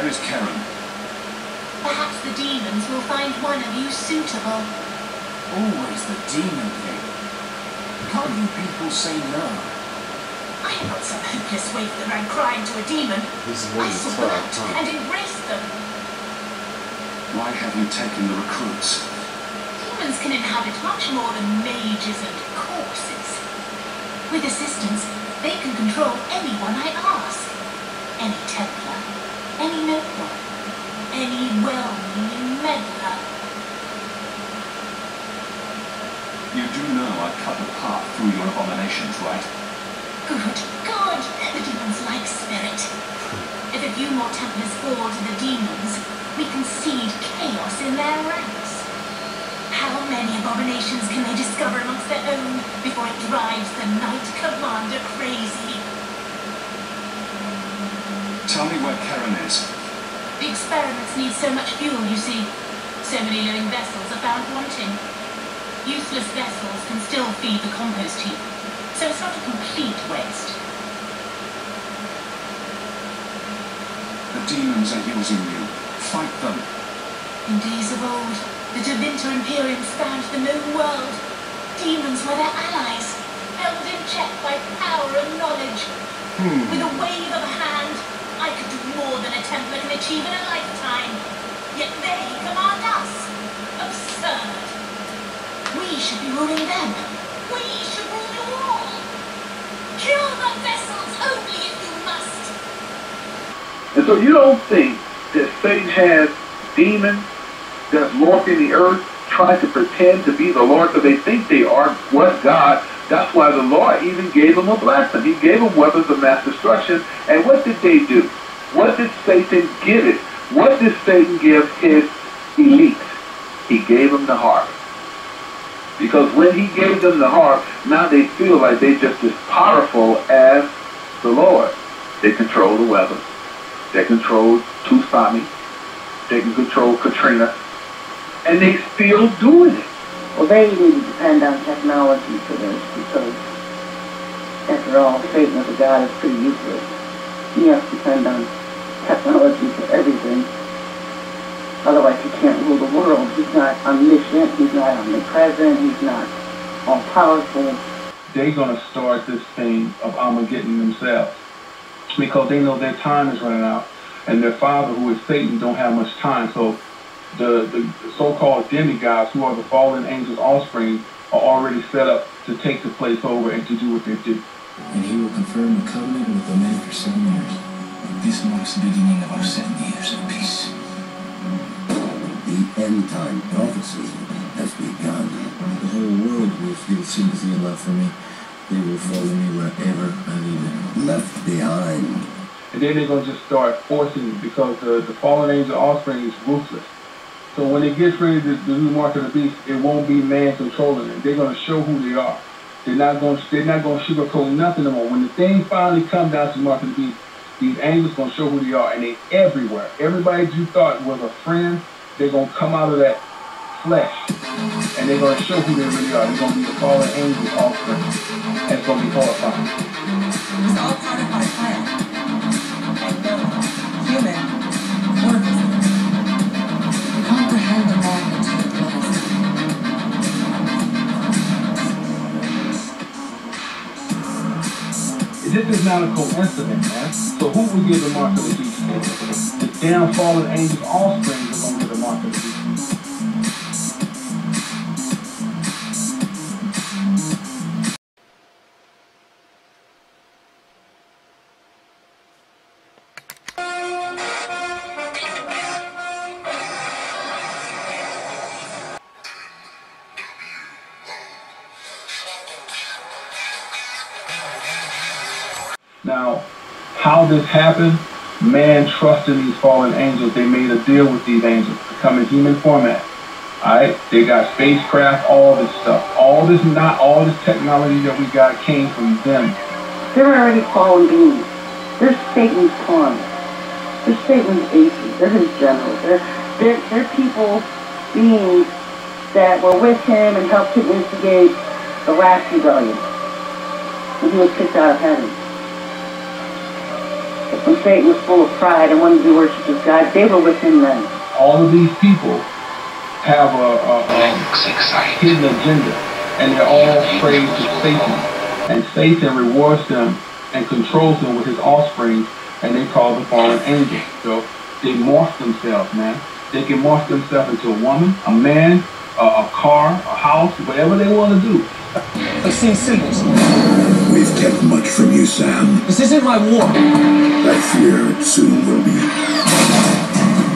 Where is Karen? Perhaps the demons will find one of you suitable. Always the demon thing. Can't you people say no? I am not some hopeless waif that ran crying to a demon. I sought them out and embraced them. Why have you taken the recruits? Demons can inhabit much more than mages and corpses. With assistance, they can control anyone I ask. Any Templar, any noble, any well-meaning meddler. You do know I cut the path through your abominations, right? Good, good. The demons like spirit. If a few more Templars fall to the demons, we can seed chaos in their ranks. How many abominations can they discover amongst their own before it drives the Knight Commander crazy? Tell me where Karen is. The experiments need so much fuel, you see. So many living vessels are found wanting. Useless vessels can still feed the compost heap, so it's not a complete waste. The demons are using you. Fight them. In days of old, the Devinter Imperium spanned the known world. Demons were their allies, held in check by power and knowledge. With a wave of a hand, I could do more than a Templar can achieve in a lifetime. Yet they command us. Absurd. We should be ruling them. We should rule you all. Kill the vessels only if you must. And so you don't think that Satan has demons that's walking the earth trying to pretend to be the Lord, because they think they are what God. That's why the Lord even gave them a blessing. He gave them weapons of mass destruction. And what did they do? What did Satan give it? What did Satan give his elite? He gave them the harp. Because when he gave them the harp, now they feel like they're just as powerful as the Lord. They control the weather. They control Tsunami. They can control Katrina. And they still doing it. Well, they need to depend on technology for this, because after all, Satan as a god is pretty useless. He has to depend on technology for everything. Otherwise, he can't rule the world. He's not omniscient. He's not omnipresent. He's not all-powerful. They're going to start this thing of Armageddon themselves, because they know their time is running out, and their father, who is Satan, don't have much time. So the so-called demigods, who are the fallen angels' offspring, are already set up to take the place over and to do what they do. And he will confirm the covenant with the men for 7 years. This marks the beginning of our 7 years of peace. The end-time prophecy has begun. The whole world will feel sympathy and love for me. They will follow me wherever I lead them. Left behind. And then they're going to just start forcing it, because the fallen angel offspring is ruthless. So when it gets ready to do Mark of the Beast, it won't be man controlling it. They're going to show who they are. They're not going to sugarcoat nothing no more. When the thing finally comes down to Mark of the Beast, these angels going to show who they are, and they everywhere. Everybody that you thought was a friend, they're going to come out of that flesh, and they're going to show who they really are. They're going to be the fallen angels offspring, and it's going to be horrifying. It's all part of our plan. And no human or visible comprehend the magnitude of what is happening. This is not a coincidence, man. So who will give the mark of the beast? The damn fallen angels offspring are going to get the mark of the beast. Now, how this happened, man trusted these fallen angels. They made a deal with these angels to come in human format. Alright? They got spacecraft, all this stuff. All this technology that we got came from them. They're already fallen beings. They're Satan's pawns. They're Satan's aces. They're his generals. They're people, beings that were with him and helped him instigate the last rebellion when he was kicked out of heaven. when Satan was full of pride and wanted to be worshipped as God, they were with him then. All of these people have a hidden agenda, and they're all prey to Satan. And Satan rewards them and controls them with his offspring, and they call the fallen angels. So they morph themselves, man. They can morph themselves into a woman, a man, a car, a house, whatever they want to do. I've seen symbols. We've kept much from you, Sam. This isn't my war. I fear it soon will be.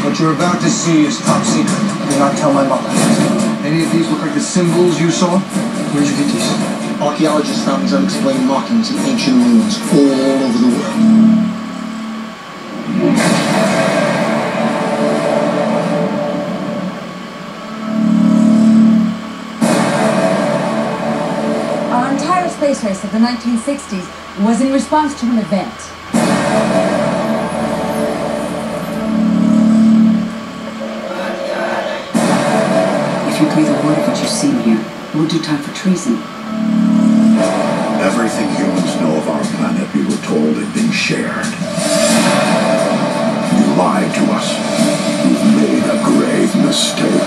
What you're about to see is top secret. Do not tell my mother. Any of these look like the symbols you saw? Where'd you get these? Archaeologists found these unexplained markings in ancient ruins all over the world. Our entire space race of the 1960s was in response to an event. If you breathe a word of what you've seen here, we'll do time for treason. Everything humans know of our planet, we were told, had been shared. You lied to us. You've made a grave mistake.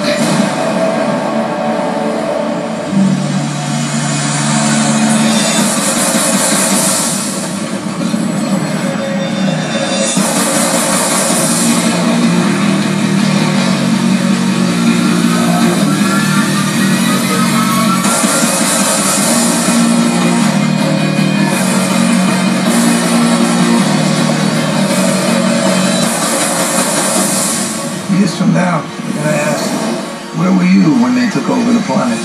Years from now, you're gonna ask, where were you when they took over the planet?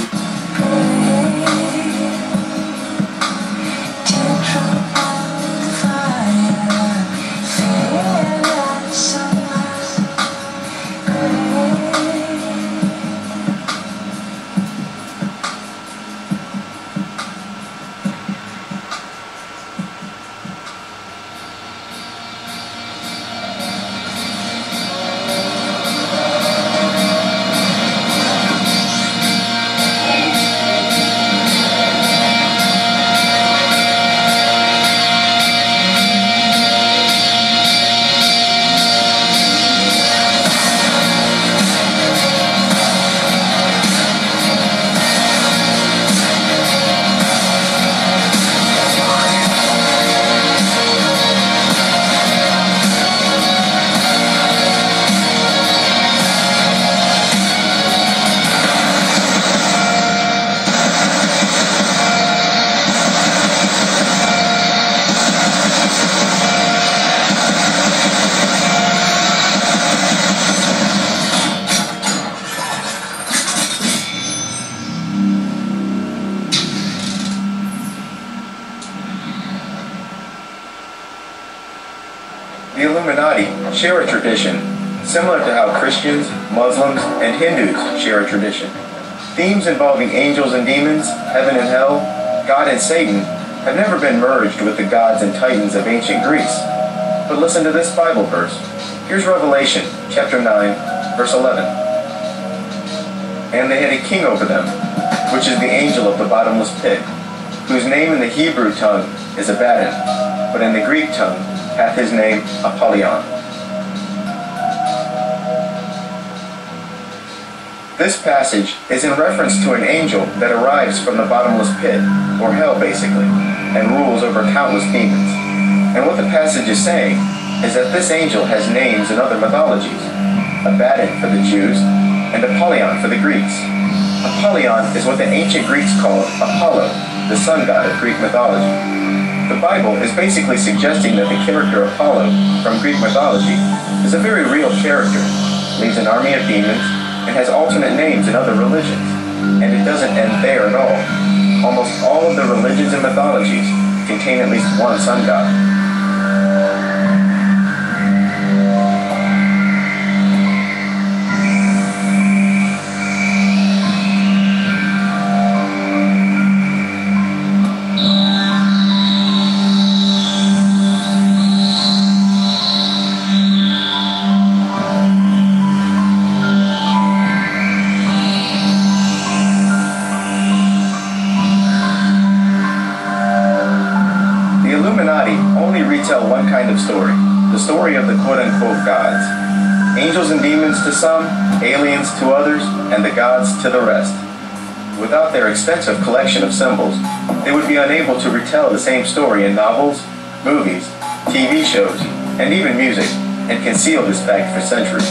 The Illuminati share a tradition, similar to how Christians, Muslims, and Hindus share a tradition. Themes involving angels and demons, heaven and hell, God and Satan have never been merged with the gods and titans of ancient Greece. But listen to this Bible verse. Here's Revelation, chapter 9, verse 11. And they had a king over them, which is the angel of the bottomless pit, whose name in the Hebrew tongue is Abaddon, but in the Greek tongue hath his name Apollyon. This passage is in reference to an angel that arrives from the bottomless pit, or hell basically, and rules over countless demons. And what the passage is saying is that this angel has names in other mythologies, Abaddon for the Jews, and Apollyon for the Greeks. Apollyon is what the ancient Greeks called Apollo, the sun god of Greek mythology. The Bible is basically suggesting that the character Apollo from Greek mythology is a very real character, leads an army of demons, and has alternate names in other religions. And it doesn't end there at all. Almost all of the religions and mythologies contain at least one sun god. retell one kind of story, the story of the quote-unquote gods. Angels and demons to some, aliens to others, and the gods to the rest. Without their extensive collection of symbols, they would be unable to retell the same story in novels, movies, TV shows, and even music, and conceal this fact for centuries.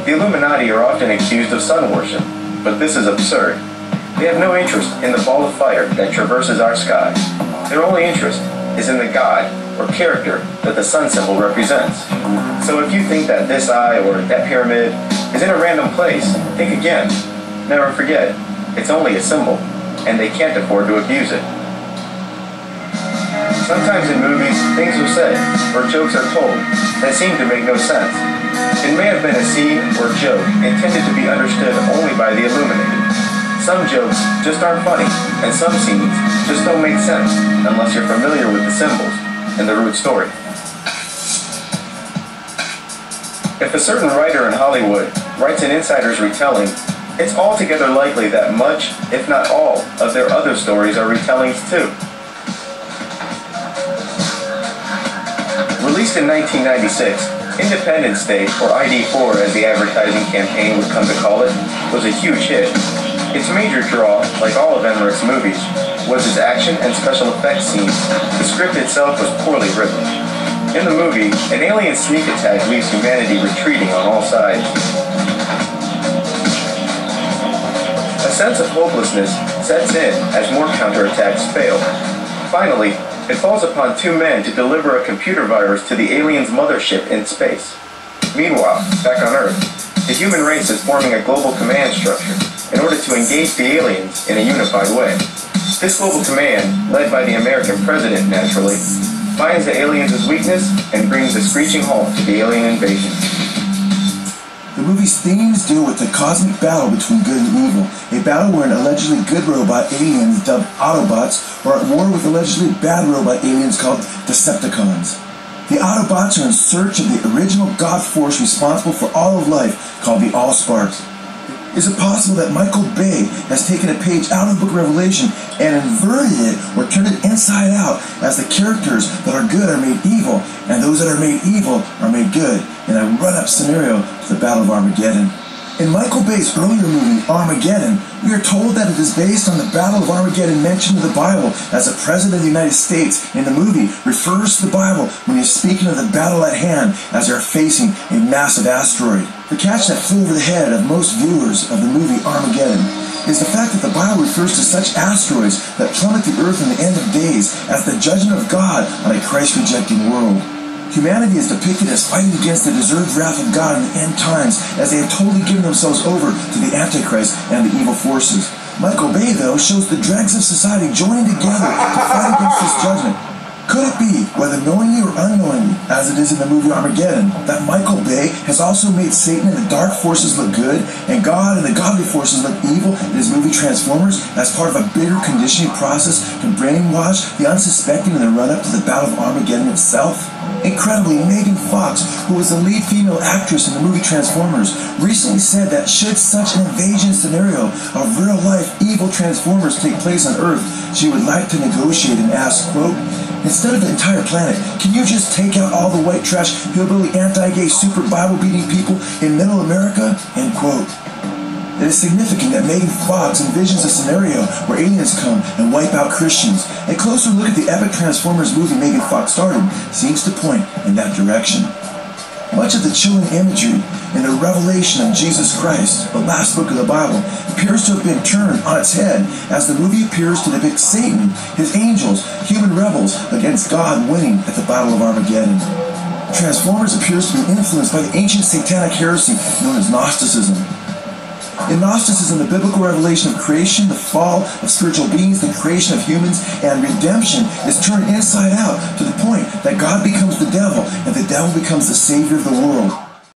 The Illuminati are often accused of sun worship, but this is absurd. They have no interest in the ball of fire that traverses our sky. Their only interest is in the god or character that the sun symbol represents. So if you think that this eye or that pyramid is in a random place, think again. Never forget, it's only a symbol, and they can't afford to abuse it. Sometimes in movies, things are said, or jokes are told, that seem to make no sense. It may have been a scene or joke intended to be understood only by the illuminated. Some jokes just aren't funny, and some scenes just don't make sense unless you're familiar with the symbols and the root story. If a certain writer in Hollywood writes an insider's retelling, it's altogether likely that much, if not all, of their other stories are retellings too. Released in 1996, Independence Day, or ID4 as the advertising campaign would come to call it, was a huge hit. Its major draw, like all of Emmerich's movies, was his action and special effects scenes. The script itself was poorly written. In the movie, an alien sneak attack leaves humanity retreating on all sides. A sense of hopelessness sets in as more counterattacks fail. Finally, it falls upon two men to deliver a computer virus to the aliens' mothership in space. Meanwhile, back on Earth, the human race is forming a global command structure in order to engage the aliens in a unified way. This global command, led by the American president naturally, finds the aliens' weakness and brings a screeching halt to the alien invasion. The movie's themes deal with the cosmic battle between good and evil, a battle where an allegedly good robot aliens dubbed Autobots are at war with allegedly bad robot aliens called Decepticons. The Autobots are in search of the original God force responsible for all of life, called the Allsparks. Is it possible that Michael Bay has taken a page out of the book of Revelation and inverted it or turned it inside out, as the characters that are good are made evil and those that are made evil are made good, in a run-up scenario to the Battle of Armageddon? In Michael Bay's earlier movie, Armageddon, we are told that it is based on the Battle of Armageddon mentioned in the Bible, as the President of the United States in the movie refers to the Bible when he is speaking of the battle at hand as they are facing a massive asteroid. The catch that flew over the head of most viewers of the movie Armageddon is the fact that the Bible refers to such asteroids that plummet the earth in the end of days as the judgment of God on a Christ-rejecting world. Humanity is depicted as fighting against the deserved wrath of God in the end times, as they have totally given themselves over to the Antichrist and the evil forces. Michael Bay, though, shows the dregs of society joining together to fight against this judgment. Could it be, whether knowingly or unknowingly, as it is in the movie Armageddon, that Michael Bay has also made Satan and the dark forces look good, and God and the godly forces look evil in his movie Transformers, as part of a bigger conditioning process to brainwash the unsuspecting in the run-up to the Battle of Armageddon itself? Incredibly, Megan Fox, who was the lead female actress in the movie Transformers, recently said that should such an invasion scenario of real-life evil Transformers take place on Earth, she would like to negotiate and ask, quote, "Instead of the entire planet, can you just take out all the white trash, hillbilly, anti-gay, super Bible-beating people in middle America?" End quote. It is significant that Megan Fox envisions a scenario where aliens come and wipe out Christians. A closer look at the epic Transformers movie Megan Fox starred in seems to point in that direction. Much of the chilling imagery in the revelation of Jesus Christ, the last book of the Bible, appears to have been turned on its head as the movie appears to depict Satan, his angels, human rebels against God winning at the Battle of Armageddon. Transformers appears to be influenced by the ancient satanic heresy known as Gnosticism. In Gnosticism, the biblical revelation of creation, the fall of spiritual beings, the creation of humans, and redemption is turned inside out to the point that God becomes the devil and the devil becomes the savior of the world.